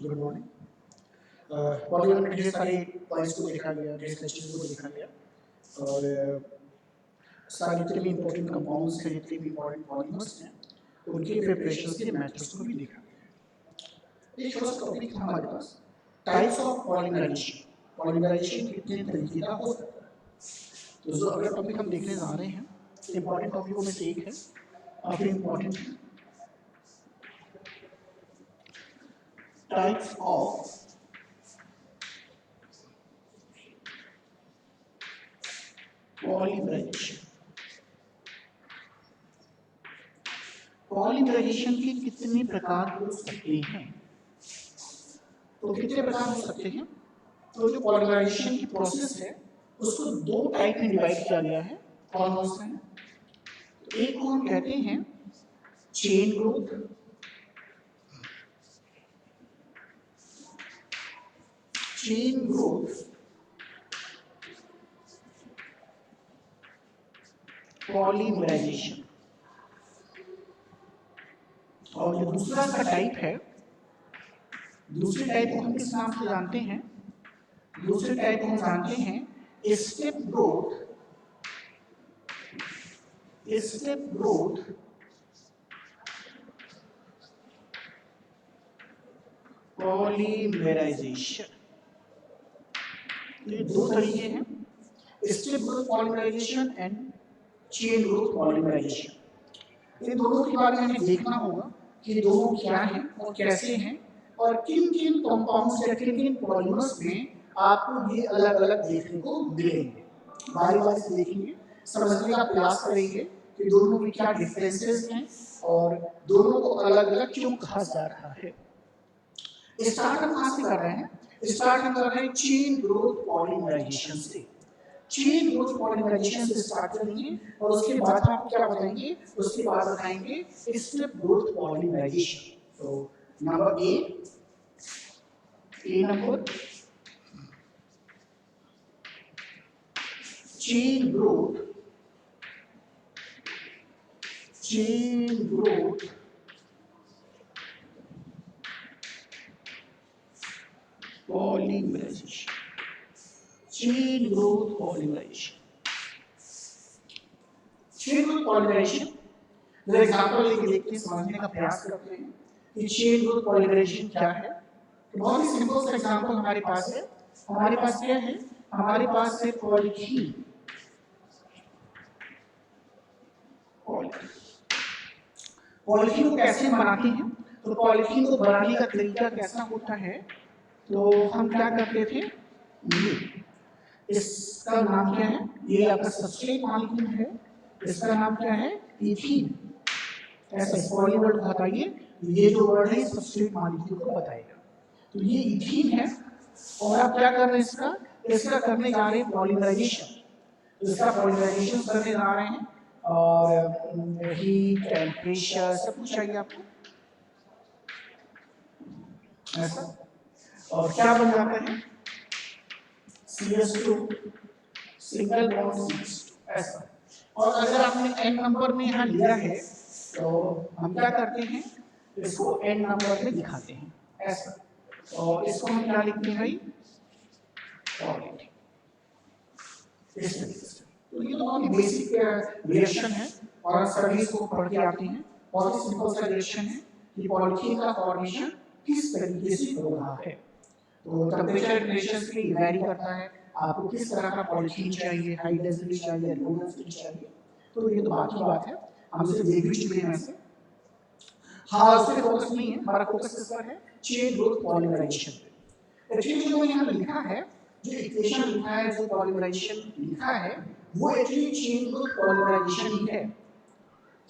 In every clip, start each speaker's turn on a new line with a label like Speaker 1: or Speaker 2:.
Speaker 1: Good morning. Polymer में ढेर सारे पॉइंट्स को देखा गया, ढेर सारी चीज़ों को देखा गया और सारे जितने भी इंपॉर्टेंट कंपाउंड्स हैं, जितने भी इंपॉर्टेंट पॉलीमर्स हैं, उनके प्रिपरेशन के मेथड्स को भी देखा गया। एक छोटा सा टॉपिक था हमारे पास, टाइप्स ऑफ पॉलीमराइजेशन। पॉलीमराइजेशन कितने तरीके का हो सकता है। तो जो अगला टॉपिक हम देखने जा रहे हैं, इंपॉर्टेंट टॉपिकों में से एक है, काफ़ी इंपॉर्टेंट है, टाइप्स ऑफ पॉलीमराइजेशन। पॉलीमराइजेशन के कितने प्रकार हो सकते हैं? तो कितने प्रकार हो सकते हैं? तो जो पॉलीमराइजेशन की प्रोसेस है उसको दो टाइप में डिवाइड किया गया है। कौन कौन सा है? तो एक को हम कहते हैं chain growth, chain growth polymerisation, और जो दूसरा का टाइप है, दूसरे टाइप को हम किस नाम से जानते हैं? दूसरे टाइप को हम जानते हैं step growth, step growth polymerisation. तो ये दो तरीके हैं, step growth polymerisation and chain growth polymerisation. इन दोनों के बारे में हमें देखना होगा कि दोनों क्या हैं और कैसे हैं और किन किन कंपाउंड्स या किन किन पॉलीमर्स में आपको ये अलग अलग देखने को मिलेंगे। बारी बारी से देखेंगे, समझने का प्रयास करेंगे कि दोनों में क्या डिफरेंसेस हैं और दोनों को अलग अलग क्यों कहा जा रहा है। स्टार्ट हम कहाँ से कर रहे हैं? स्टार्ट हम कर रहे हैं चेन ग्रोथ पॉलीमराइजेशन से। चेन ग्रोथ पॉलीमराइजेशन से स्टार्ट करेंगे और उसके बाद हम आपको क्या बताएंगे? उसके बाद बताएंगे स्टेप ग्रोथ पॉलीमराइजेशन। तो number a number chain growth polymerisation, chain growth polymerisation. Chain growth polymerisation जरा एग्जांपल लेके देखते हैं, समझने का प्रयास करते हैं कि चेन ग्रोथ पॉलीमराइजेशन क्या है। तो बहुत ही सिंपल सा एग्जांपल हमारे पास है। हमारे पास क्या है? हमारे पास है पॉलीथीन। पॉलीथीन को कैसे बनाते हैं? तो पॉलीथीन को बनाने का तरीका कैसा होता है? तो हम क्या करते थे, ये इसका नाम क्या है? ये आपका सबस्ट्रेट मॉलिक्यूल है, इसका नाम क्या है? इथीन। ऐसा इस पॉलीवर्ड को बताइए, ये जो वर्ड है सबस्ट्रेट मॉलिक्यूल को बताएगा। तो ये इथीन है और आप क्या कर रहे हैं? इसका करने जा रहे हैं पॉलीमराइजेशन। तो इसका पॉलीमराइजेशन करने जा रहे हैं और हीट, टेम्परेचर सब कुछ चाहिए आपको ऐसा। और क्या बन जाता है? CH2 सिंगल बॉन्ड CH2 ऐसा। और अगर आपने n नंबर में यहाँ लिया है तो हम क्या करते हैं? इसको n नंबर में दिखाते हैं ऐसा। और इसको हम क्या लिखते हैं भाई? पॉलीथीन, इस तरीके से। तो ये तो बहुत ही बेसिक रिएक्शन है और सभी इसको पढ़ के आते हैं। बहुत ही सिंपल सा रिएक्शन है कि पॉलीथीन का फॉर्मेशन किस तरीके से हो रहा है। तो टेम्परेचर रिलेशंस के लिए वैरी करता है, आपको किस तरह का पॉलीथीन चाहिए, हाई डेंसिटी चाहिए, लो डेंसिटी चाहिए। तो ये तो बात की बात है, हम इसे देख भी चुके हैं वैसे। हाँ, उस पर फोकस नहीं है, हमारा फोकस किस पर है? चेन ग्रोथ पॉलीमराइजेशन पे। एक्चुअली जो मैंने यहाँ लिखा है, जो इक्वेशन लिखा है, जो पॉलीमराइजेशन लिखा है, वो एक्चुअली चेन ग्रोथ पॉलीमराइजेशन ही है।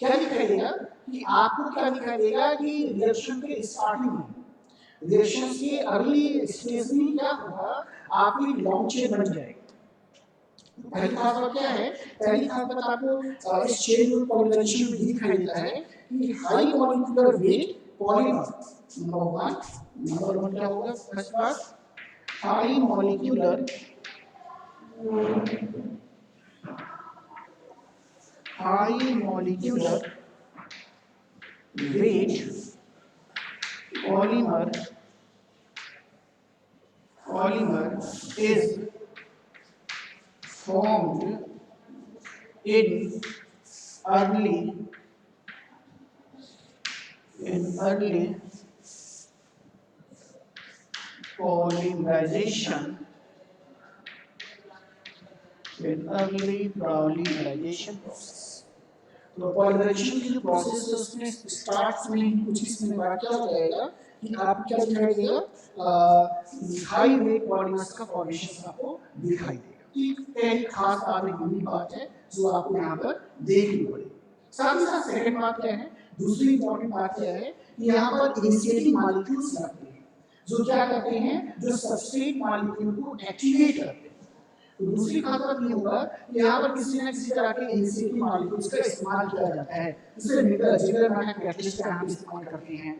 Speaker 1: क्या दिखाई देगा कि आपको क्या दिखाई देगा कि रिएक्शन के स्टार्टिंग में, रिएक्शन के अर्ली स्टेज में क्या होगा? आपकी लॉन्ग चेन बन जाएगी। पहली खास बात क्या है? पहली खास बात आपको इस चेन ग्रोथ पॉलीमराइजेशन में दिखाई देता है कि high molecular weight polymer, number one क्या होगा? फर्स्ट बात, high molecular weight polymer polymer is formed in early polymerization process। तो पॉलीमराइजेशन की जो प्रोसेस है उसमें स्टार्ट में ही कुछ ही समय बाद क्या हो जाएगा कि आपको क्या दिखाई देगा, हाई वेट पॉलीमर्स का फॉर्मेशन आपको दिखाई देगा। तो पहली खास बात है, यूनिक बात है जो आपको यहाँ पर देखनी पड़ेगी। साथ ही साथ सेकंड बात क्या है, दूसरी इंपॉर्टेंट बात क्या है कि यहाँ पर इनिशिएटिंग मॉलिक्यूल्स लगते हैं जो क्या करते हैं, जो सबस्ट्रेट मॉलिक्यूल को एक्टिवेट करते हैं। तो दूसरी खास बात ये होगा कि यहाँ पर किसी न किसी तरह के इनिशिएटिंग मॉलिक्यूल्स का इस्तेमाल किया जाता है, जिसमें जिगलर मैन कैटलिस्ट का हम इस्तेमाल करते हैं,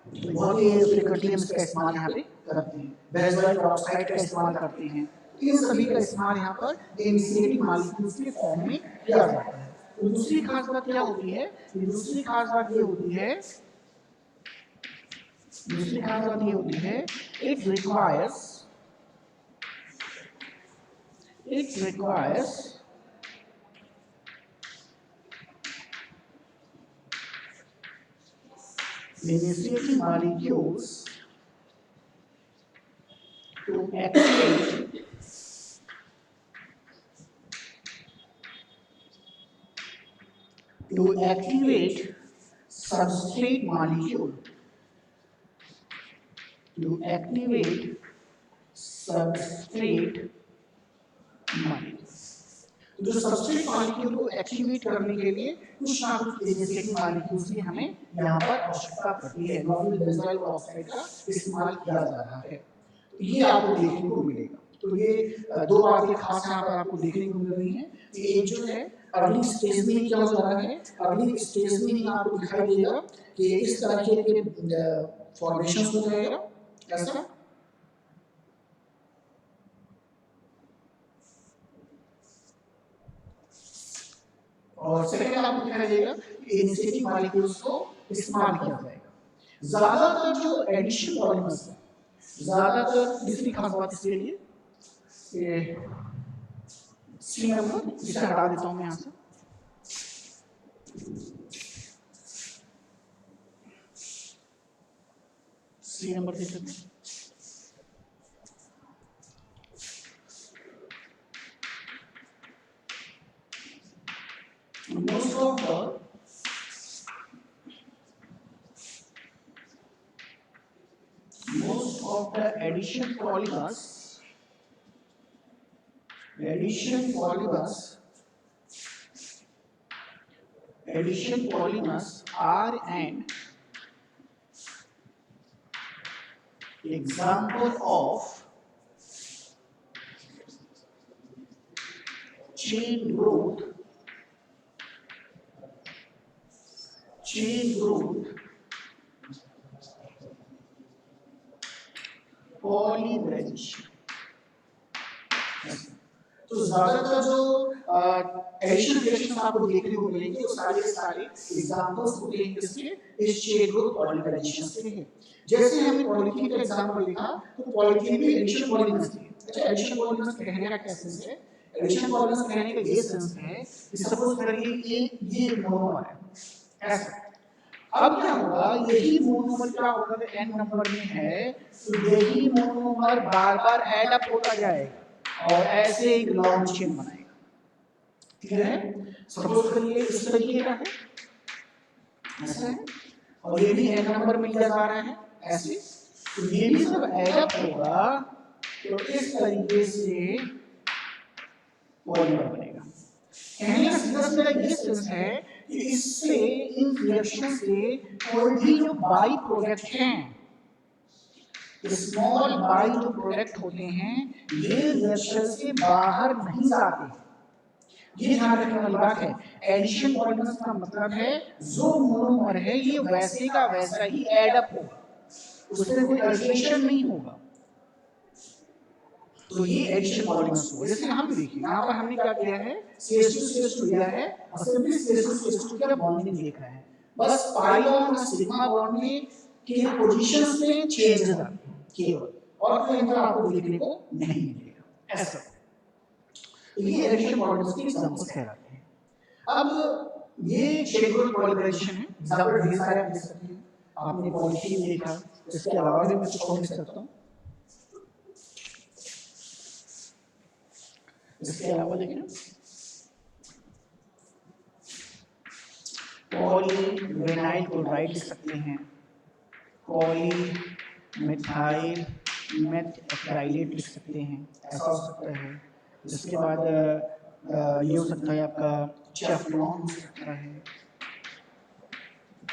Speaker 1: बहुत ही फ्रीक्वेंटली हम इसका इस्तेमाल यहाँ पे करते हैं, बेंजोइक ऑक्साइड का इस्तेमाल करते हैं। इन सभी का इस्तेमाल यहाँ पर इनिशिएटिंग मॉलिक्यूल्स के फॉर्म में किया जाता है। तो दूसरी खास बात क्या होती है, दूसरी खास बात ये होती है it requires initiating molecules to activate substrate molecule जो सबस्ट्रेट मॉलिक्यूल को एक्टिवेट करने के लिए कुछ ना कुछ इनिशिएटिंग मॉलिक्यूल्स की हमें यहाँ पर आवश्यकता पड़ती है। नॉर्मल बेंजोइक ऑक्साइड का इस्तेमाल किया जा रहा है, तो ये आपको देखने को मिलेगा। तो ये दो बातें खास यहाँ पर आपको देखने को मिल रही हैं कि एक जो है अर्ली स्टेज में क्या हो रहा है, अर्ली स्टेज में ही आपको दिखाई देगा कि इस तरह के फॉर्मेशन हो जाएगा ऐसा। और सेकंड आपको दिखाई देगा कि इनिशिएटिंग मॉलिक्यूल्स को इस्तेमाल किया जाएगा। ज्यादातर जो एडिशन पॉलीमर्स है, ज्यादातर दूसरी खास बात इसके लिए सी नंबर इसे हटा देता हूं मैं यहाँ से, सी नंबर देख लेते हैं। Most of the addition polymers are an example of chain growth polymerisation. तो ज्यादातर जो एडिशन रिएक्शंस आपको देखने को मिलेंगे वो सारे के सारे एग्जांपल्स होते हैं किसके, इस चेन ग्रोथ पॉलीमराइजेशन के हैं। जैसे हमने पॉलीथीन का एग्जांपल देखा तो पॉलीथीन में एडिशन पॉलीमर्स थे। अच्छा, एडिशन पॉलीमर्स कहने का क्या सेंस है, एडिशन पॉलीमर्स कहने का ये सेंस है कि सपोज करिए ये मोनोमर है ऐसा, अब क्या होगा, यही मोनोमर क्या होगा कि n नंबर में है तो यही मोनोमर बार बार ऐड अप होता जाएगा और ऐसे एक लॉन्ग चेन बनाएगा। ठीक है, सपोज करिए इस तरीके का है ऐसा है और ये भी n नंबर में लिया जा रहा है ऐसे, तो ये भी जब ऐड अप होगा तो इस तरीके से पॉलीमर बनेगा। कहने का सीधा ये सेंस है कि इससे इन रिएक्शन से कोई भी जो बाई प्रोडक्ट हैं, स्मॉल बाई जो प्रोडक्ट होते हैं, ये रिएक्शन से बाहर नहीं जाते। ये ध्यान रखने वाली बात है। एडिशन पॉलीमर्स का मतलब है जो मोनोमर है ये वैसे का वैसा ही ऐड अप होगा, उसमें कोई अल्टरेशन नहीं होगा। तो ये एडिशन पॉलीमर्स हो। जैसे यहाँ पे देखिए, यहाँ पर हमने क्या किया है, CH2 लिया है और सिंपली CH2 का बॉन्डिंग देख रहे हैं। बस पाई बॉन्ड और सिग्मा बॉन्ड में के पोजीशंस में चेंजेस आते हैं केवल, और कोई आंसर आपको देखने को नहीं मिलेगा ऐसा। तो ये एडिशन पॉलीमर्स के एग्जांपल्स कहलाते हैं। अब ये चेन ग्रुप पॉलीमराइजेशन है, एग्जांपल ढेर सारे आप देख सकते हैं। आपने पॉलीथीन देखा, इसके अलावा भी मैं कुछ और लिख सकता हूँ। इसके अलावा देखें पॉलीविनाइल क्लोराइड लिख सकते हैं, पॉलीमिथाइल मेथएक्राइलेट लिख सकते हैं, ऐसा हो सकता है। इसके बाद ये हो सकता है आपका चेफ्लॉन हो सकता है,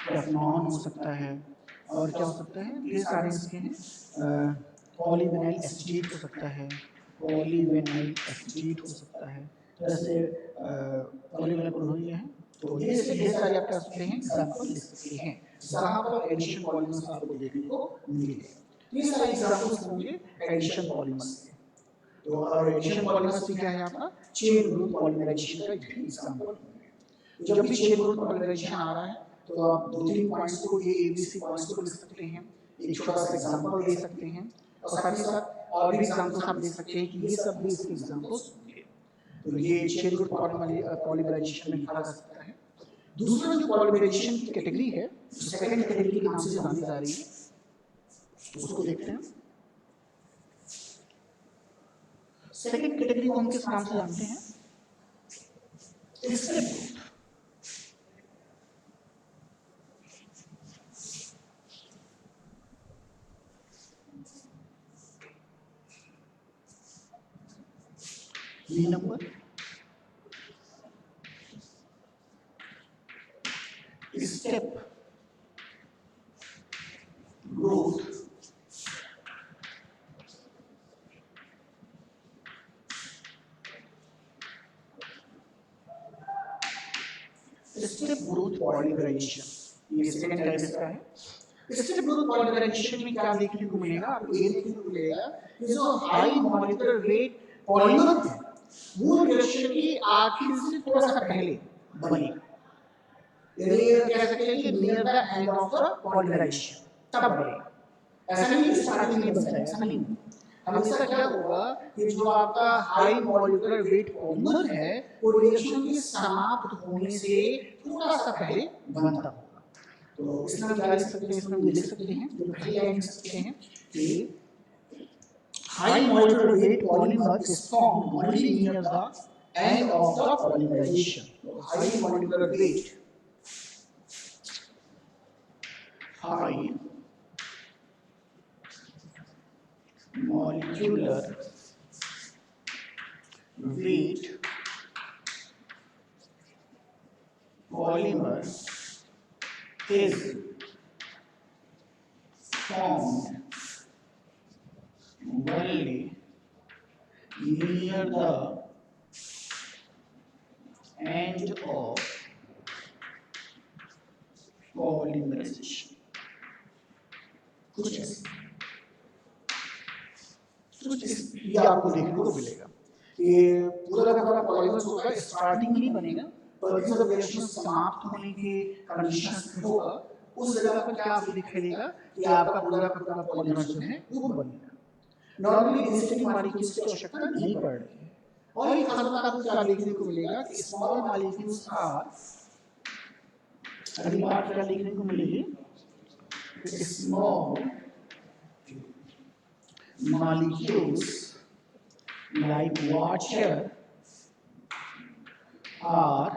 Speaker 1: टेफ्लॉन हो सकता है, और क्या हो सकता है, ढेर सारे इसके हैं। पॉलीविनाइल एसीटेट हो सकता है, पॉलीविनाइल एसीटेट हो सकता है। जैसे पॉलीविनाइल क्लोराइड है, तो ये जैसे ढेर सारे आप कर सकते हैं, एग्जांपल लिख सकते हैं जहां पर एडिशन पॉलीमर्स आपको देखने को मिलेंगे। ये सारे एग्जांपल्स होंगे एडिशन पॉलीमर्स के। तो और एडिशन पॉलीमर्स क्या है आपका चेन ग्रुप पॉलीमराइजेशन का एग्जांपल होंगे। जब भी चेन ग्रुप पॉलीमराइजेशन आ रहा है तो आप 2-3 पॉइंट्स को, ये एबीसी पॉइंट्स को लिख सकते हैं, एक छोटा सा एग्जांपल दे सकते हैं, और साथ ही साथ और भी एग्जांपल्स आप दे सकते हैं कि ये सब भी इसके एग्जांपल्स होंगे। तो ये चेन ग्रुप पॉलीमराइजेशन में लिखा जा सकता है। दूसरा जो पॉलीमराइजेशन की कैटेगरी है, जो सेकंड कैटेगरी के नाम से जानी जा रही है, उसको देखते हैं। सेकंड कैटेगरी को हम किस नाम से जानते हैं? Step group. B number step growth step growth polymerisation, ये सेकंड टाइप इसका है। स्टेप ग्रोथ पॉलीमराइजेशन में क्या देखने को मिलेगा? आपको ये देखने को मिलेगा कि जो हाई मॉलिक्यूलर वेट पॉलीमर है वो रिएक्शन के आखिर से थोड़ा सा पहले बनेगा, यानी कह सकते हैं कि near the end of the polymerisation तब बनेगा। ऐसा नहीं है स्टार्टिंग में बन जाएगा, ऐसा नहीं। हमेशा क्या होगा कि जो आपका हाई मॉलिक्यूलर वेट पॉलीमर है वो रिएक्शन के समाप्त होने से थोड़ा सा पहले बनता होगा। तो इसमें हम क्या लिख सकते हैं? इसमें हम लिख सकते हैं, जो पहले क्या लिख सकते हैं कि high molecular weight polymer is formed only near the end of the polymerization. So, high molecular weight, high molecular weight polymer is formed only near the end of polymerization. कुछ ये आपको देखने को मिलेगा कि पूरा का पूरा पॉलीमर होगा, स्टार्टिंग में नहीं बनेगा, पर जब रिएक्शन समाप्त होने की कंडीशन होगा उस जगह पर क्या आपको दिखाई देगा कि आपका पूरा का पूरा पॉलीमर जो है वो बनेगा। नॉर्मली एसिडिक मॉलिक्यूल्स की आवश्यकता नहीं पड़ रही है। और एक खास बात आपको क्या देखने को मिलेगा कि स्मॉल मॉलिक्यूल्स आर, अगली बात क्या देखने को मिलेगी, small molecules like water are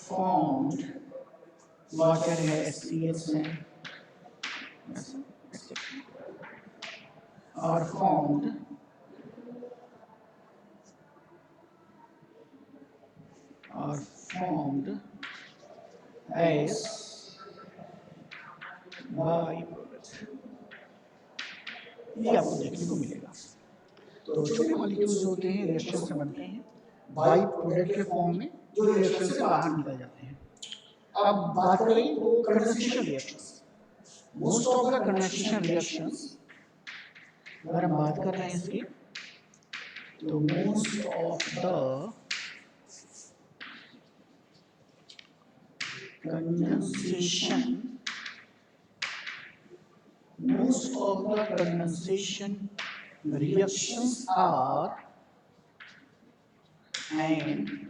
Speaker 1: formed, water है, HCl है, are formed as by product, ये आपको देखने को मिलेगा। तो छोटे मॉलिक्यूल्स जो होते हैं रिएक्शन से बनते हैं बाई प्रोडक्ट के फॉर्म में, जो रिएक्शन से बाहर निकल जाते हैं। अब बात करें तो condensation reactions, most of the condensation reactions अगर हम बात कर रहे हैं इसकी, तो most of the condensation most of the condensation reactions are an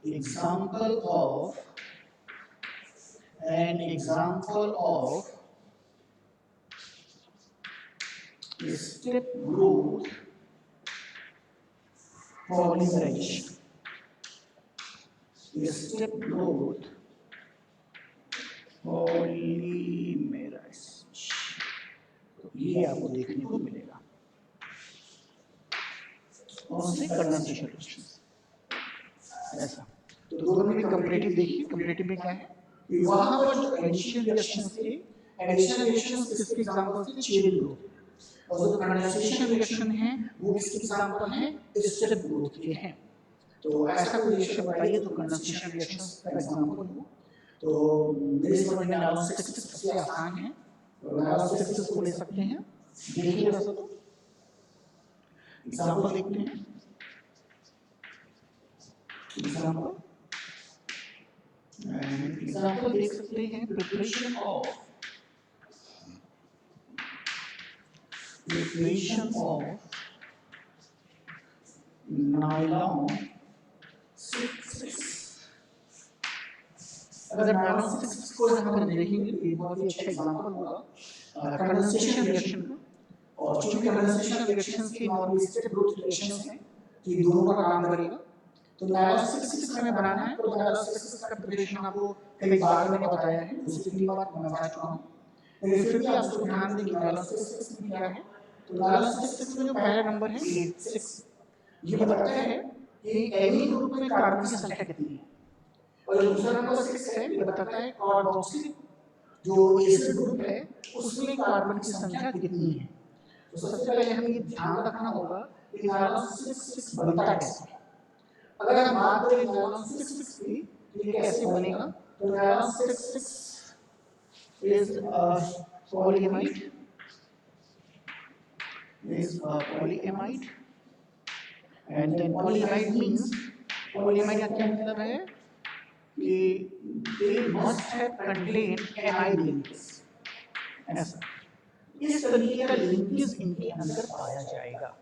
Speaker 1: example of step growth polymerization. Step growth polymerization, ये आपको देखने को मिलेगा। कौन से? Condensation reactions. ऐसा तो दोनों में कंपैरेटिव देखिए। कंपैरेटिव में क्या है? वहां पर जो एडिशन रिएक्शंस थे, एडिशन रिएक्शंस किसके एग्जांपल्स थे? Chain growth. और जो कंडेंसेशन रिएक्शन है वो किसके एग्जांपल हैं? स्टेप ग्रोथ के हैं। तो ऐसा कोई रिएक्शन बताइए तो कंडेंसेशन रिएक्शंस का एग्जांपल हो। तो मेरे समझ में नायलॉन 6 सबसे आसान है, नायलॉन 6 को ले सकते हैं। देखिए वैसे तो एग्जांपल देखते हैं। एग्जांपल देख सकते हैं। Preparation of nylon 6। अगर नायलॉन 6 को हम देखेंगे तो ये बहुत ही अच्छा एग्जांपल होगा कंडेंसेशन रिएक्शन का। और चूंकि कंडेंसेशन रिएक्शंस के नॉर्मल स्टेप ग्रोथ रिएक्शंस हैं तो ये दोनों का काम करेगा। तो नायलॉन 6 हमें बनाना है तो नायलॉन 6 का प्रिपरेशन आपको कई बार मैंने बताया है, 2-3 बार मैं बता चुका हूँ, लेकिन फिर भी आप उसको ध्यान दें कि नायलॉन 6 में क्या है। तो नायलॉन 6 में जो पहला नंबर है 8-6, ये बताता है कि एमीन ग्रुप में कार्बन की संख्या कितनी है। और जो दूसरा नंबर 6 है ये बताता है कार्बोक्सिलिक जो एसिड ग्रुप है उसमें कार्बन की संख्या कितनी है। तो सबसे पहले हमें ये ध्यान रखना होगा कि नायलॉन 6 बनता कैसे है। अगर हम बात करें नायलॉन 6 की ये कैसे बनेगा, तो nylon 6 is a polyamide, and then polyamide means, polyamide का क्या मतलब है कि they must have contained amide linkages। ऐसा इस तरीके का लिंकेज इनके अंदर पाया जाएगा।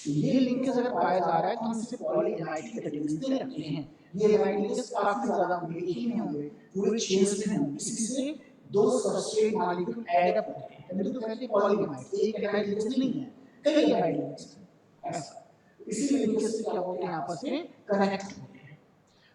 Speaker 1: ये लिंकेज अगर पाया जा रहा है तो हम इसे पॉलीएमाइड की कैटेगरी में रखते हैं। ये एमाइड लिंकेज काफी ज्यादा होंगे, एक ही नहीं होंगे, पूरे चेन्स में होंगे। इसी से दो सबस्ट्रेट मॉलिक्यूल ऐड अप होते हैं, तभी तो कहते हैं पॉलीएमाइड। एक एमाइड लिंकेज नहीं है, कई एमाइड लिंकेज हैं। ऐसा इसी लिंकेज से क्या होते हैं, आपस में कनेक्ट होते हैं।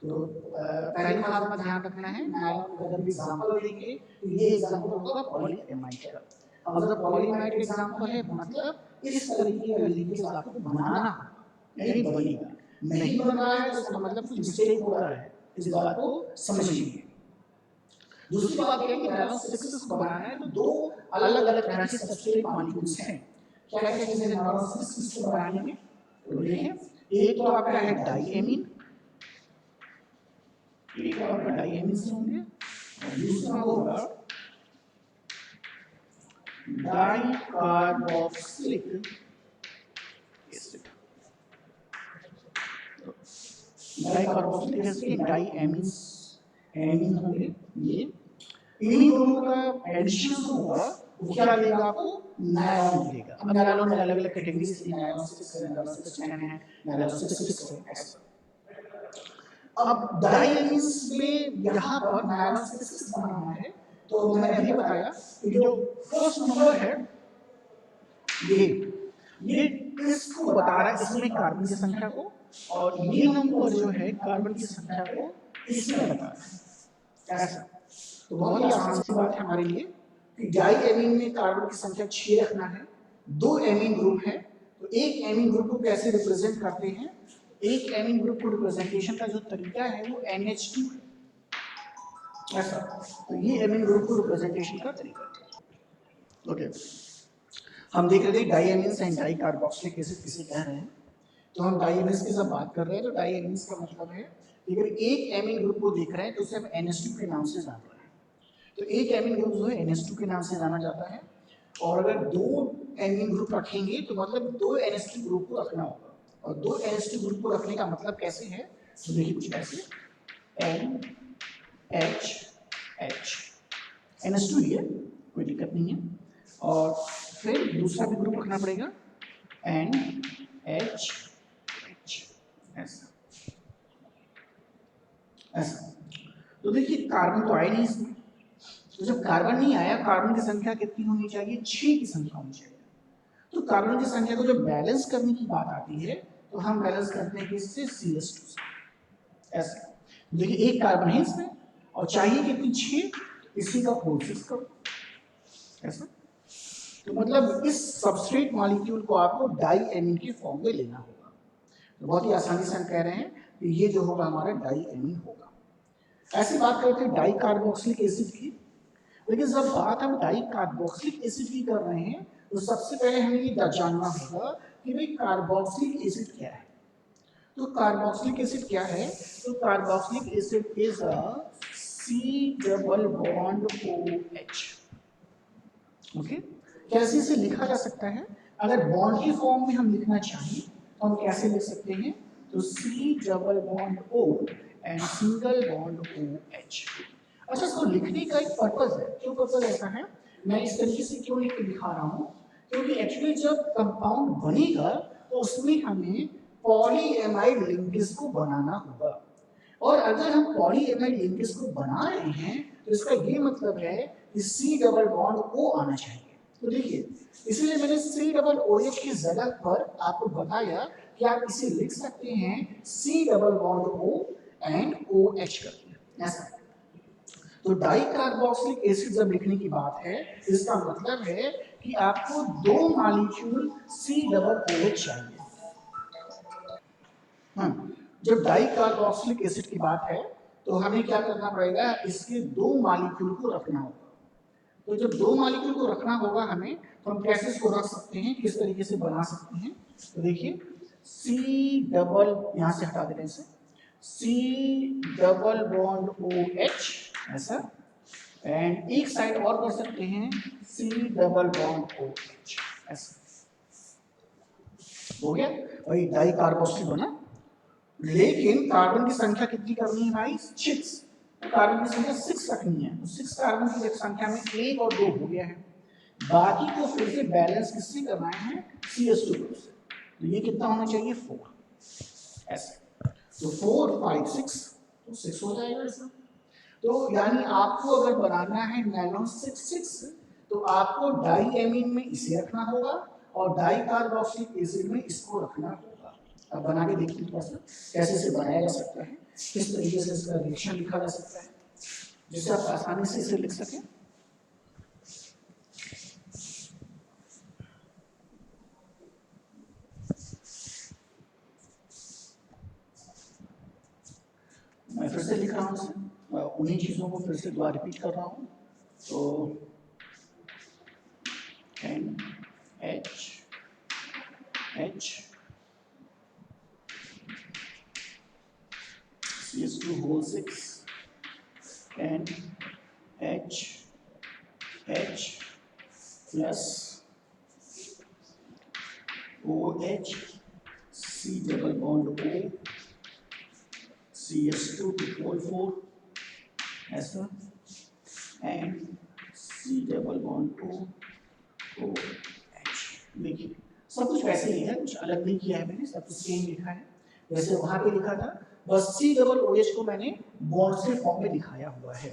Speaker 1: तो पहली बात में ध्यान रखना है, नायलॉन का जब भी एग्जांपल देंगे तो ये एग्जांपल होगा पॉलीएमाइड का। अब जब पॉलीएमाइड का एग्जांपल है मतलब इस तरीके का लिंकेज आपको बनाना नहीं बनेगा। नहीं बन रहा है तो इसका मतलब कुछ मिस्टेक हो रहा है, इस बात को समझिए। दूसरी बात क्या है कि नायलॉन 6 को बनाना है तो दो अलग अलग तरह के सबस्ट्रेट मॉलिक्यूल्स हैं। क्या क्या चीजें नायलॉन 6 को बनाने में, तो देखिए एक तो आपका है डाईएमीन, एक आपका डाईएमीन होंगे, और दूसरा होगा dicarboxylic acid. Dicarboxylic acid diamine amine होंगे। ये इन्हीं दोनों का एडिशन होगा वो क्या देगा आपको, नायलॉन देगा। अब नायलॉन में अलग अलग कैटेगरीज है, नायलॉन 6 है, नायलॉन 610 है, नायलॉन 6 है, ऐसा। अब डाईएमीन्स में यहाँ पर नायलॉन 6 बनाना है तो मैंने अभी बताया कि जो फर्स्ट नंबर है ये इसको बता रहा है, इसमें कार्बन की संख्या को, और ये नंबर जो है कार्बन की संख्या को इसमें बता रहा है। ऐसा तो बहुत ही आसान सी बात है हमारे लिए कि डाईएमीन में कार्बन की संख्या 6 रखना है। दो एमीन ग्रुप है तो एक एमीन ग्रुप को कैसे रिप्रेजेंट करते हैं, एक एमीन ग्रुप को रिप्रेजेंटेशन का जो तरीका है वो NH2 है। ऐसा तो ये एमीन ग्रुप को रिप्रेजेंटेशन का तरीका है। ओके, हम देख रहे थे डाईएमीन्स एंड डाइकार्बोक्सिलिक एसिड किसे कह रहे हैं। तो हम डाईएमीन्स की जब बात कर रहे हैं तो डाईएमीन्स का मतलब है कि अगर एक एमीन ग्रुप को देख रहे हैं तो उसे हम NH2 के नाम से जान रहे हैं। तो एक एमीन ग्रुप जो है NH2 के नाम से जाना जाता है, और अगर दो एमीन ग्रुप रखेंगे तो मतलब दो NH2 ग्रुप को रखना होगा। और दो NH2 ग्रुप को रखने का मतलब कैसे है, तो देखिए कुछ ऐसे NHH NH2 ही है, कोई दिक्कत नहीं है। और फिर दूसरा भी ग्रुप रखना पड़ेगा NH, ऐसा ऐसा। तो देखिए कार्बन तो आया नहीं इसमें, तो जब कार्बन नहीं आया, कार्बन की संख्या कितनी होनी चाहिए? 6 की संख्या होनी चाहिए। तो कार्बन की संख्या को जब बैलेंस करने की बात आती है तो हम बैलेंस करते हैं किससे? CH2 से। ऐसा देखिए एक कार्बन है इसमें और चाहिए कितनी? 6, इसी का होल 6 करो, ऐसा। तो मतलब इस सबस्ट्रेट मॉलिक्यूल को आपको डाईएमीन की फॉर्म में लेना होगा। तो बहुत ही आसानी से हम कह रहे हैं कि ये जो होगा हमारा डाईएमीन होगा। ऐसी बात करते हैं डाई कार्बोक्सिलिक एसिड की। लेकिन जब बात हम डाई कार्बोक्सिलिक एसिड की कर रहे हैं तो सबसे पहले हमें ये जानना होगा कि भाई कार्बोक्सिलिक एसिड क्या है। तो कार्बोक्सिलिक एसिड क्या है? तो carboxylic acid is a C double bond OH। Okay, कैसे इसे लिखा जा सकता है? अगर बॉन्ड की फॉर्म में हम लिखना चाहें तो हम कैसे लिख सकते हैं? तो C double bond O and single bond OH। अच्छा, इसको लिखने का एक पर्पस है। क्यों पर्पस ऐसा है? मैं इस तरीके से क्यों लिख के दिखा रहा हूँ? क्योंकि एक्चुअली जब कंपाउंड बनेगा तो उसमें हमें पॉलीएमाइड लिंकेज को बनाना होगा। और अगर हम पॉलीएमाइड लिंकेज को बना रहे हैं तो इसका ये मतलब है कि C डबल बॉन्ड O आना चाहिए। तो देखिए, इसलिए मैंने C डबल OH की जगह पर आपको बताया कि आप इसे लिख सकते हैं C double bond O and OH करके, ऐसा। तो डाई कार्बोक्सिलिक एसिड जब लिखने की बात है इसका मतलब है कि आपको 2 मॉलिक्यूल C डबल OH चाहिए। जब डाई कार्बोक्सिलिक एसिड की बात है तो हमें क्या करना पड़ेगा? इसके 2 मॉलिक्यूल को रखना होगा। तो जब 2 मॉलिक्यूल को रखना होगा हमें, तो हम कैसे इसको रख सकते हैं, किस तरीके से बना सकते हैं? तो देखिए C डबल, यहाँ से हटा देते हैं इसे, C डबल बॉन्ड OH, ऐसा। एंड एक साइड और कर सकते हैं C डबल बॉन्ड OH, ऐसा। हो गया भाई, डाई कार्बोक्सिल बना। लेकिन कार्बन की संख्या कितनी करनी है भाई? 6। कार्बन की संख्या 6 रखनी है। तो 6 कार्बन की संख्या में 1 और 2 हो गया है। बाकी को फिर से बैलेंस किससे करना है? CH2 ग्रुप से। तो ये कितना होना चाहिए? 4, ऐसे। तो 4 5 6, तो 6 हो जाएगा इसमें। तो यानी आपको अगर बनाना है नैनो 6 तो आपको डाईएमीन में इसे रखना होगा और डाई कार्बोक्सिलिक एसिड में इसको रखना होगा। अब बना के देखिए थोड़ा सा कैसे इसे बनाया जा सकता है, किस तरीके से इसका रिएक्शन लिखा जा सकता है जिससे आप आसानी से इसे लिख सकें। मैं फिर से लिख रहा हूँ, उन्हीं चीज़ों को फिर से दोबारा रिपीट कर रहा हूँ। तो NH CH2 whole 6 and H plus OH C double bond O CH2 equal 4, ऐसा, and C double bond O OH। देखिए सब कुछ वैसे ही है, कुछ अलग नहीं किया है मैंने, सब कुछ सेम लिखा है जैसे वहां पे लिखा था। बस C डबल OH को मैंने बॉन्ड से फॉर्म में दिखाया हुआ है।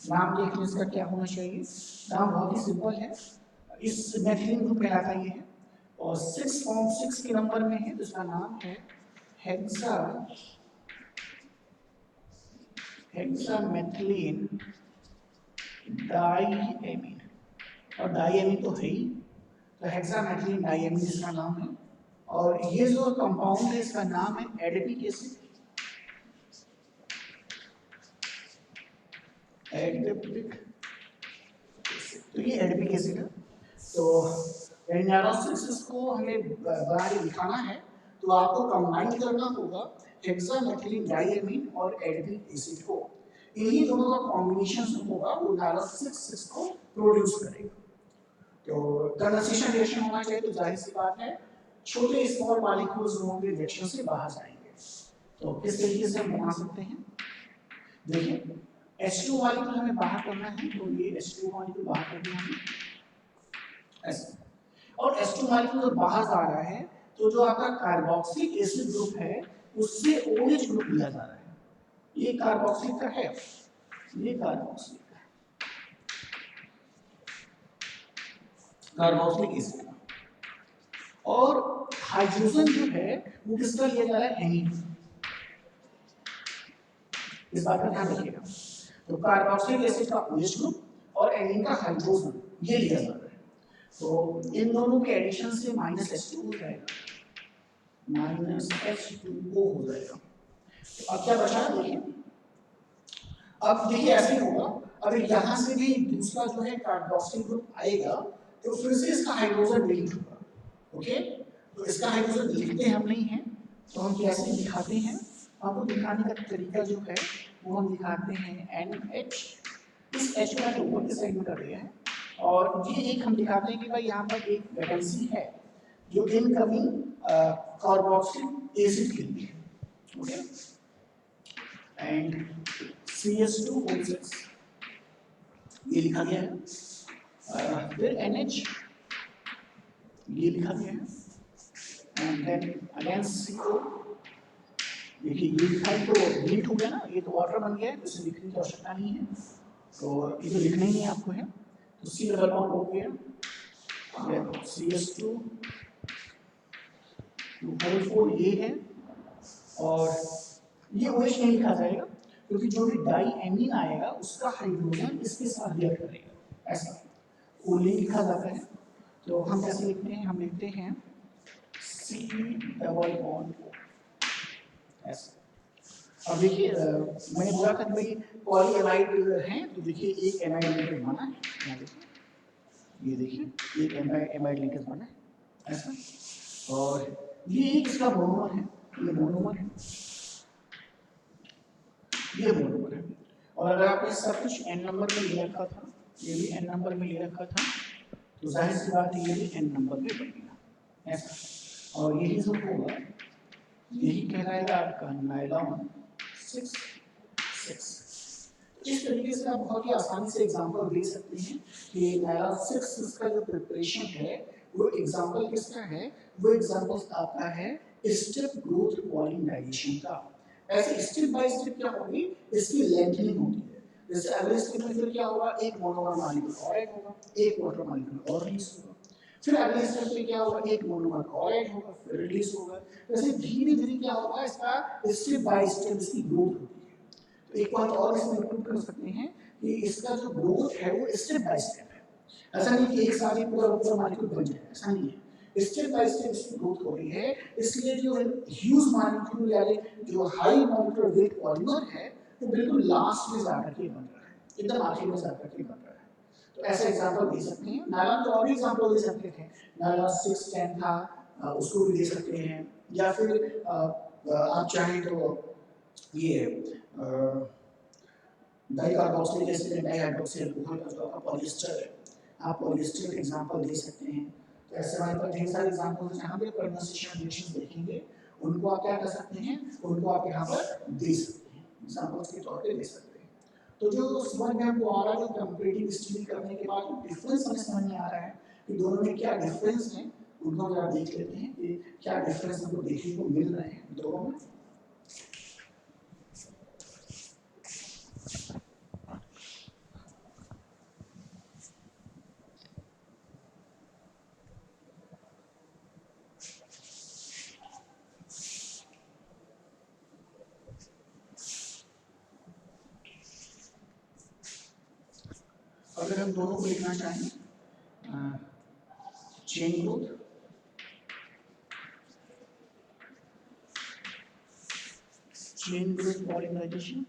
Speaker 1: नाम देख लें इसका क्या होना चाहिए। नाम बहुत ही सिंपल है, इस मेथिलीन ग्रुप कहलाता ये है और 6 फॉर्म 6 के नंबर में है, तो इसका नाम है हेक्सामेथिलीन डाईएमीन। और डाईएमीन तो है ही, तो हेक्सामेथिलीन डाईएमीन इसका नाम है। और ये जो कंपाउंड है इसका नाम है एडिपिक एसिड। तो ये एडिपिक एसिड है। तो नैनोसिक्स को हमें बना के दिखाना है तो आपको कंबाइन करना होगा हेक्सामेथिलीन डाईएमीन और एडिपिक एसिड को। इन्हीं दोनों का कॉम्बिनेशन होगा वो नैनोसिक्स को प्रोड्यूस करेगा। तो कंडेंसेशन रिएक्शन होना चाहिए, तो जाहिर सी बात है छोटे स्मॉल मॉलिक्यूल्स होंगे रिएक्शन से बाहर जाएंगे। तो किस तरीके से हम बना सकते हैं? देखिए H2 मॉलिक्यूल हमें बाहर करना है, तो ये H2 मॉलिक्यूल बाहर कर दिया हमने ऐसे। और H2 मॉलिक्यूल जब बाहर जा रहा है तो जो आपका कार्बोक्सिलिक एसिड ग्रुप है उससे OH ग्रुप लिया जा रहा है। ये कार्बोक्सिलिक का है, ये कार्बोक्सिलिक का कार्बोक्सिलिक एसिड का, और हाइड्रोजन जो है वो किसका लिया जा रहा है, एनीन। इस बात का ध्यान रखिएगा। तो कार्बोक्सिलिक एसिड का OH ग्रुप और एनीन का हाइड्रोजन ये लिया जा रहा है। तो इन दोनों के एडिशन से -H2 हो जाएगा, -H2O हो जाएगा। तो अब क्या बचा, देखिए अब देखिए ऐसे होगा, अगर यहाँ से भी दूसरा जो है कार्बोक्सिल ग्रुप आएगा तो फिर से इसका हाइड्रोजन डिलीट होगा। ओके, तो इसका हाइड्रोजन लिखते हम नहीं हैं, तो हम कैसे दिखाते हैं, आपको दिखाने का तरीका जो है वो हम दिखाते हैं NH, इस H को मैंने ऊपर के साइड में कर दिया है, और ये एक हम दिखाते हैं कि भाई यहाँ पर एक वैकेंसी है जो इनकमिंग कार्बोक्सिलिक एसिड के लिए। ओके, एंड CH2O6 ये लिखा गया है, फिर NH ये लिखा गया है, एंड देन अगेन CO, देखिए ये लिखा है तो डिलीट हो गया ना, ये तो वाटर बन गया है, तो इसे लिखने की आवश्यकता नहीं है, तो ये तो लिखना ही नहीं आपको है, तो C डबल बॉन्ड हो गया, CH2 2.4 ये है, और ये OH नहीं लिखा जाएगा क्योंकि जो भी डाई एमीन आएगा उसका हाइड्रोजन इसके साथ रिएक्ट करेगा, ऐसा ओनली लिखा जाता है। तो हम कैसे लिखते हैं, हम लिखते हैं C डबल बॉन्ड ऐसा। अब देखिए मैंने बोला था कि भाई पॉलीएमाइड हैं, तो देखिए एक एमाइड लिंकेज बना है, यहाँ देखिए, ये देखिए एक एमाइड लिंकेज बना है ऐसा, और ये एक इसका मोनोमर है, ये मोनोमर है, ये मोनोमर है, और अगर आपने सब कुछ n नंबर में ले रखा था, ये भी n नंबर में ले रखा था, तो जाहिर सी बात है ये भी n नंबर में बनेगा ऐसा, और यही सब होगा, यही कहलाएगा आपका नायलॉन 6। इस तरीके से आप बहुत ही आसानी से एग्जांपल दे सकते हैं कि नायलॉन 6 का जो प्रिपरेशन है वो एग्जांपल किसका है, वो एग्जांपल आपका है स्टेप ग्रोथ पॉलीमराइजेशन का। ऐसे स्टेप बाय स्टेप क्या होगी, इसकी लेंथनिंग होती है, जैसे अगले स्टेप में फिर क्या होगा, एक मोनोमर मॉलिक्यूल और ऐड होगा, एक वाटर मॉलिक्यूल और रिलीज होगा, फिर अगले स्टेप में क्या होगा, एक मोनोमर और ऐड होगा, फिर रिलीज होगा, जैसे धीरे धीरे क्या होगा, इसका स्टेप बाय स्टेप इसकी ग्रोथ होती है। तो एक पॉइंट और इसमें इंक्लूड कर सकते हैं कि इसका जो ग्रोथ है वो स्टेप बाय स्टेप है, ऐसा नहीं कि एक साथ ही पूरा मॉलिक्यूल बन जाए, ऐसा नहीं है, स्टेप बाय स्टेप इसकी ग्रोथ हो रही है। इसलिए जो ह्यूज मॉलिक्यूल यानी जो हाई मॉलिक्यूलर वेट पॉलीमर है वो बिल्कुल लास्ट में जाकर के बन रहा है, एकदम आखिर में जाकर के बन रहा है। तो ऐसे एग्जांपल दे सकते हैं, नायलॉन तो और भी एग्जांपल दे सकते थे, नायलॉन 610 था, उसको भी दे सकते हैं, या फिर आप चाहें तो ये डाइकार्बोक्सिलिक एसिड डाइहाइड्रोक्सी अल्कोहल का जो आपका पॉलिएस्टर है, आप पॉलिएस्टर का एग्जांपल दे सकते हैं। तो ऐसे हमारे पास ढेर सारे एग्जांपल्स हैं, जहाँ पे प्रोनाउंसिएशन रिलेशंस देखेंगे उनको आप क्या कर सकते हैं, उनको आप यहाँ पर दे सकते हैं, एग्जांपल्स के तौर पे दे सकते हैं। तो जो समझ में हमको आ रहा है, जो कंपैरेटिव स्टडी करने के बाद जो डिफरेंस हमें समझ में आ रहा है कि दोनों में क्या डिफरेंस है, उनको जरा देख लेते हैं कि क्या डिफरेंस हमको देखने को मिल रहे हैं दोनों में। अगर हम दोनों को लिखना चाहें, chain growth, chain growth polymerisation,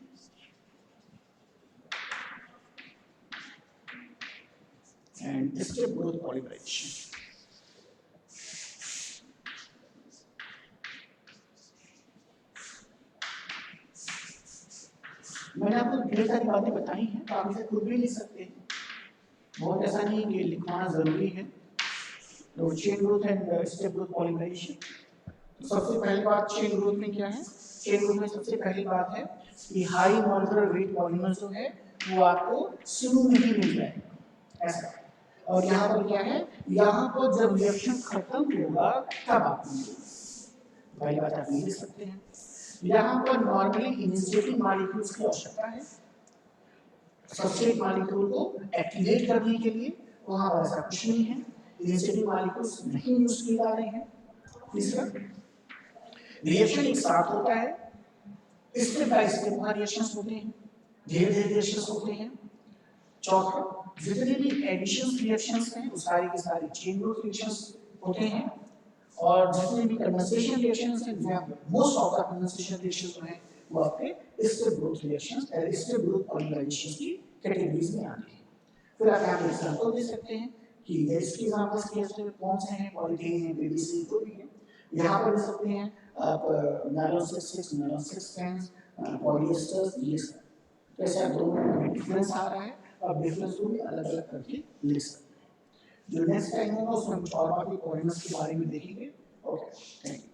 Speaker 1: and step growth polymerisation. मैंने आपको ढेर सारी बातें बताई हैं, तो आप इसे खुद भी लिख सकते हैं, बहुत ऐसा नहीं कि लिखवाना जरूरी है। तो chain growth and step growth polymerisation, तो सबसे पहली बात चेन ग्रोथ में क्या है, चेन ग्रोथ में सबसे पहली बात है कि हाई मॉलिक्यूलर वेट पॉलीमर जो है वो आपको शुरू में ही मिल जाएगा ऐसा। और यहाँ पर क्या है, यहाँ पर जब रिएक्शन खत्म होगा तब आपको मिलेगा। पहली बात आप ये लिख सकते हैं। यहाँ पर नॉर्मली इनिशिएटिंग मॉलिक्यूल्स की आवश्यकता है सबस्ट्रेट मॉलिक्यूल को एक्टिवेट करने के लिए, वहाँ पर ऐसा कुछ नहीं है, इनिशिएटिंग मॉलिक्यूल्स नहीं यूज किए जा रहे हैं। तीसरा, रिएक्शन एक साथ होता है, स्टेप बाय स्टेप वहाँ रिएक्शंस होते हैं, धीरे धीरे रिएक्शंस होते हैं। चौथा, जितने भी एडिशन रिएक्शंस हैं वो सारी की सारी चेन ग्रोथ रिएक्शंस होते हैं, और जितने भी कंडेंसेशन रिएक्शंस हैं, most of the condensation reactions जो हैं वो आपके स्टेप ग्रोथ रिएक्शंस या स्टेप ग्रोथ पॉलीमराइजेशन की कैटेगरीज में आते हैं। फिर आप यहाँ पे एग्जांपल दे सकते हैं कि इसके एग्जांपल्स कैसे कौन से हैं, पॉलीथीन है, पीवीसी जो भी है। यहाँ पर दे सकते हैं आप नायलॉन 6 नायलॉन 6 पॉलिएस्टर, ये सब कैसे आप दोनों में डिफरेंस आ रहा है, अब डिफरेंस को भी अलग अलग करके लिख सकते हैं। जो नेक्स्ट टाइम होगा उसमें कुछ और बाकी पॉलीमर्स के बारे में देखेंगे। Okay, thank you.